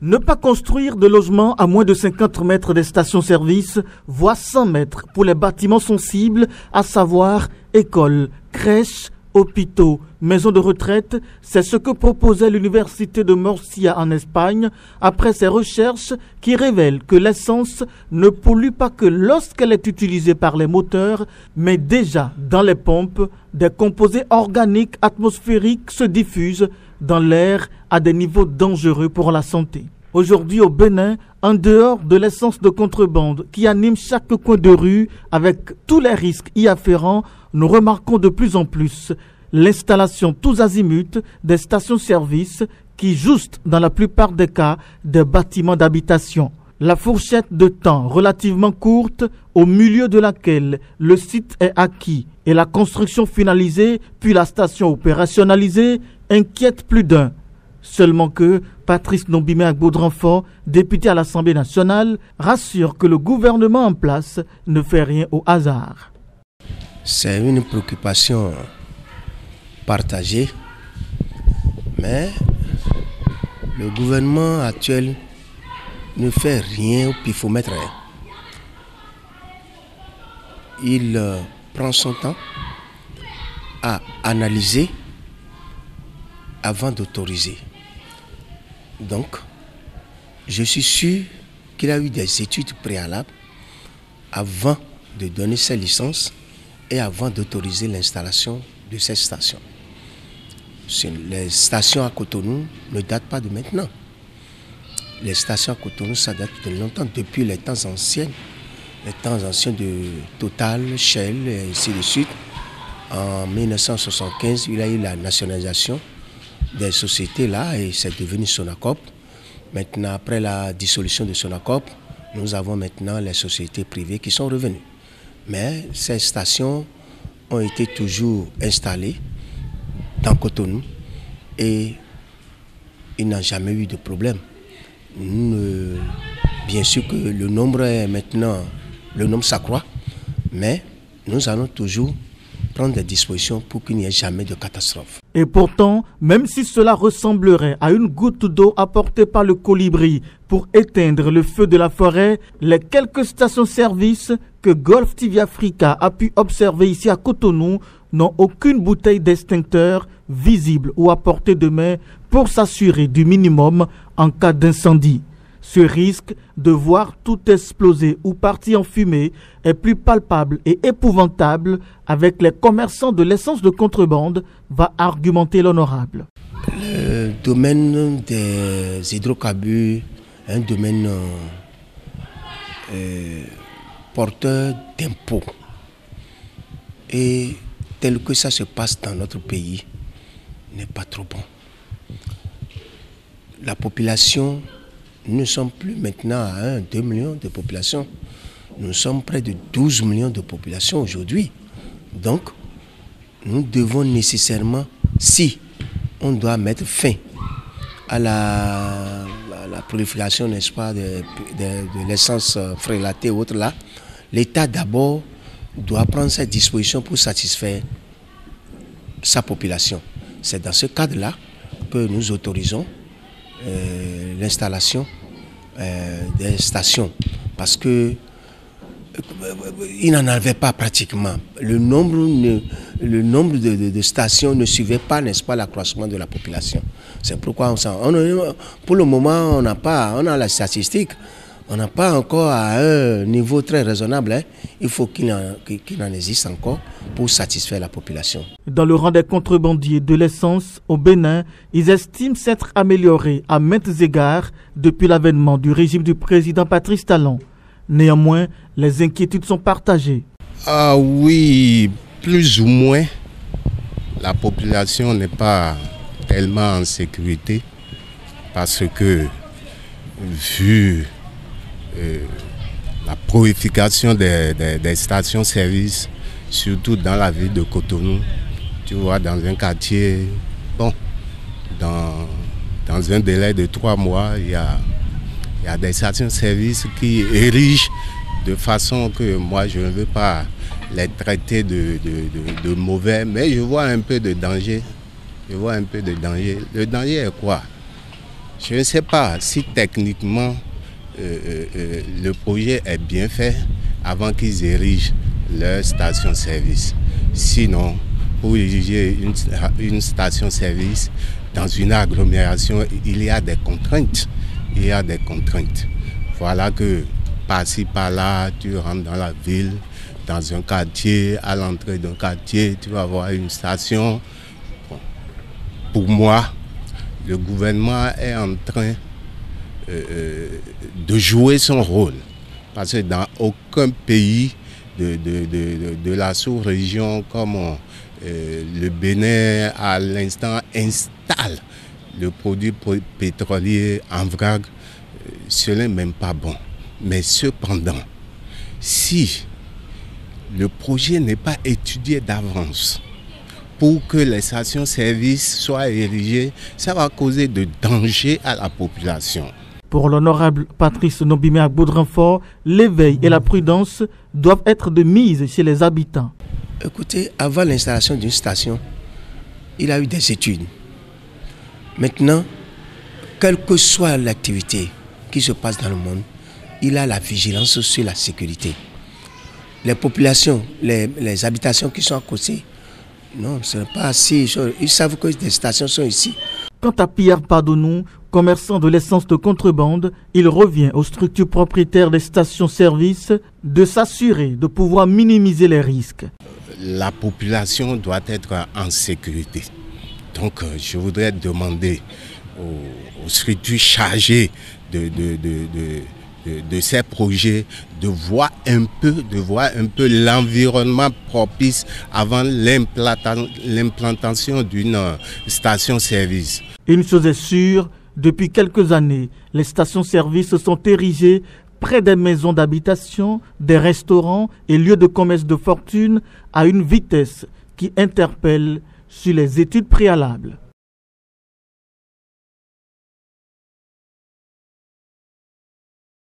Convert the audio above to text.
Ne pas construire de logements à moins de 50 mètres des stations-service, voire 100 mètres pour les bâtiments sensibles, à savoir écoles, crèches, hôpitaux, maisons de retraite, c'est ce que proposait l'université de Murcia en Espagne après ses recherches qui révèlent que l'essence ne pollue pas que lorsqu'elle est utilisée par les moteurs, mais déjà dans les pompes, des composés organiques atmosphériques se diffusent dans l'air à des niveaux dangereux pour la santé. Aujourd'hui au Bénin, en dehors de l'essence de contrebande qui anime chaque coin de rue avec tous les risques y afférents, nous remarquons de plus en plus l'installation tous azimuts des stations-service qui juste dans la plupart des cas des bâtiments d'habitation. La fourchette de temps relativement courte au milieu de laquelle le site est acquis et la construction finalisée puis la station opérationnalisée inquiète plus d'un. Seulement que Patrice Nombimé Agbaudranfort, député à l'Assemblée nationale, rassure que le gouvernement en place ne fait rien au hasard. C'est une préoccupation partagée, mais le gouvernement actuel ne fait rien au pifomètre. Il prend son temps à analyser avant d'autoriser. Donc, je suis sûr qu'il a eu des études préalables avant de donner ses licences et avant d'autoriser l'installation de ces stations. Les stations à Cotonou ne datent pas de maintenant. Les stations à Cotonou, ça date de longtemps, depuis les temps anciens de Total, Shell et ainsi de suite. En 1975, il y a eu la nationalisation des sociétés là et c'est devenu Sonacop. Maintenant, après la dissolution de Sonacop, nous avons maintenant les sociétés privées qui sont revenues. Mais ces stations ont été toujours installées dans Cotonou et il n'a jamais eu de problème. Bien sûr que le nombre est maintenant, le nombre s'accroît, mais nous allons toujours prendre des dispositions pour qu'il n'y ait jamais de catastrophe. Et pourtant, même si cela ressemblerait à une goutte d'eau apportée par le colibri pour éteindre le feu de la forêt, les quelques stations-service que Golf TV Africa a pu observer ici à Cotonou n'ont aucune bouteille d'extincteur visible ou à portée de main pour s'assurer du minimum en cas d'incendie. Ce risque de voir tout exploser ou partir en fumée est plus palpable et épouvantable avec les commerçants de l'essence de contrebande, va argumenter l'honorable. Le domaine des hydrocarbures est un domaine porteur d'impôts. Et tel que ça se passe dans notre pays, n'est pas trop bon. La population, nous ne sommes plus maintenant à 2 millions de population. Nous sommes près de 12 millions de population aujourd'hui. Donc, nous devons nécessairement, si on doit mettre fin à la prolifération, n'est-ce pas, de l'essence frélatée et autres là, l'État d'abord doit prendre ses dispositions pour satisfaire sa population. C'est dans ce cadre-là que nous autorisons l'installation des stations parce que il n'en avait pas pratiquement. Le nombre de stations ne suivait pas, n'est-ce pas, l'accroissement de la population. C'est pourquoi pour le moment, on a la statistique, on n'a pas encore à un niveau très raisonnable. Il faut qu'il en existe encore pour satisfaire la population. Dans le rang des contrebandiers de l'essence au Bénin, ils estiment s'être améliorés à maintes égards depuis l'avènement du régime du président Patrice Talon. Néanmoins, les inquiétudes sont partagées. Ah oui, plus ou moins, la population n'est pas tellement en sécurité parce que, vu la prolifération des stations-service, surtout dans la ville de Cotonou, tu vois, dans un quartier, bon, dans un délai de 3 mois, il y a des stations-service qui érigent de façon que moi je ne veux pas les traiter de mauvais, mais je vois un peu de danger. Le danger est quoi? Je ne sais pas si techniquement le projet est bien fait avant qu'ils érigent leur station-service. Sinon, pour ériger une station-service dans une agglomération, il y a des contraintes. Voilà que par-ci, par-là, tu rentres dans la ville, dans un quartier, à l'entrée d'un quartier, tu vas voir une station. Bon. Pour moi, le gouvernement est en train de jouer son rôle. Parce que dans aucun pays de la sous-région comme le Bénin, à l'instant, installe le produit pétrolier en vrac, ce n'est même pas bon. Mais cependant, si le projet n'est pas étudié d'avance pour que les stations-service soient érigées, ça va causer de danger à la population. Pour l'honorable Patrice Nobimé Baudrenfort, l'éveil et la prudence doivent être de mise chez les habitants. Écoutez, avant l'installation d'une station, il a eu des études. Maintenant, quelle que soit l'activité qui se passe dans le monde, il a la vigilance sur la sécurité. Les populations, les habitations qui sont à côté, non, ce n'est pas assez. Ils savent que des stations sont ici. Quant à Pierre Padonou, commerçant de l'essence de contrebande, il revient aux structures propriétaires des stations-service de s'assurer de pouvoir minimiser les risques. La population doit être en sécurité. Donc je voudrais demander aux structures chargées de ces projets de voir un peu l'environnement propice avant l'implantation d'une station-service. Une chose est sûre, depuis quelques années, les stations-service sont érigées près des maisons d'habitation, des restaurants et lieux de commerce de fortune à une vitesse qui interpelle sur les études préalables.